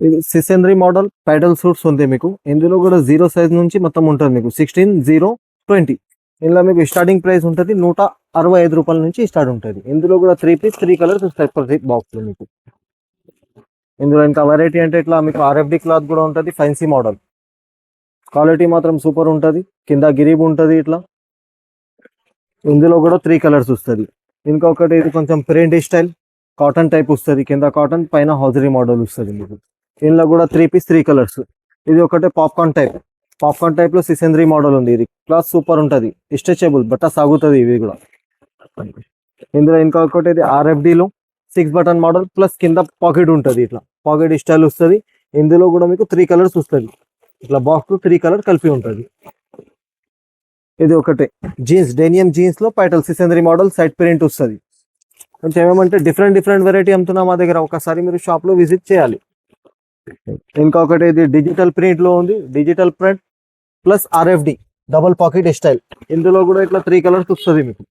ఇది సిసెంద్రీ model పైడల్ suits ఉంది మీకు. ఇందులో కూడా 0 సైజ్ నుంచి మొత్తం ఉంటుంది మీకు 16, 0, 20. ఇందులో మీకు స్టార్టింగ్ ప్రైస్ ఉంటుంది 165 రూపాయల నుంచి స్టార్ట్ ఉంటుంది. ఇందులో కూడా 3 పీస్ 3 కలర్స్ వస్తాయి ప్రతి బాక్స్ లో మీకు. ఇందులో ఇంకా వెరైటీ అంటే ఇట్లా మీకు ఆర్ఎఫ్డి క్లాత్ కూడా ఉంటుంది, ఫ్యాన్సీ మోడల్. క్వాలిటీ మాత్రం సూపర్ ఉంటుంది. కింద గిరీబ్ ఉంటుంది ఇట్లా. ఇందులో కూడా 3 కలర్స్ వస్తుంది. ఇంకొకటి ఇది కొంచెం ప్రింట్ స్టైల్ కాటన్ టైప్ వస్తుంది. కింద కాటన్ పైన హౌజరీ మోడల్ వస్తుంది మీకు. ఇందులో కూడా 3 పీస్ 3 కలర్స్. ఇది ఒకటే పాప్కార్న్ టైప్ లో సిసెంద్రీ మోడల్ ఉంది. ఇది క్లాత్ సూపర్ ఉంటుంది, స్ట్రెచబుల్ బట్ట సాగుతుంది ఇది కూడా. ఇందులో ఇంకొకటి ఇది ఆర్ఎఫ్డి లో 6 బటన్ మోడల్ ప్లస్ కింద పాకెట్ ఉంటుంది, ఇట్లా పాకెట్ స్టైల్ వస్తుంది. ఇందులో కూడా మీకు 3 కలర్స్ వస్తుంది. ఇట్లా బాక్స్ 3 కలర్ కలిపి ఉంటుంది. ఇది ఒకటే జీన్స్, డేనియం జీన్స్ లో పైటల్ సిసెంద్రీ మోడల్ సైడ్ ప్రింట్ వస్తుంది. కొంచెం ఏమంటే డిఫరెంట్ వెరైటీ అమ్ముతున్నా మా దగ్గర, ఒకసారి మీరు షాప్ లో విజిట్ చేయాలి. ఇంకొకటి ఇది డిజిటల్ ప్రింట్ లో ఉంది, digital print plus RFD double pocket style. ఇందులో కూడా ఇట్లా 3 కలర్స్ వస్తుంది మీకు.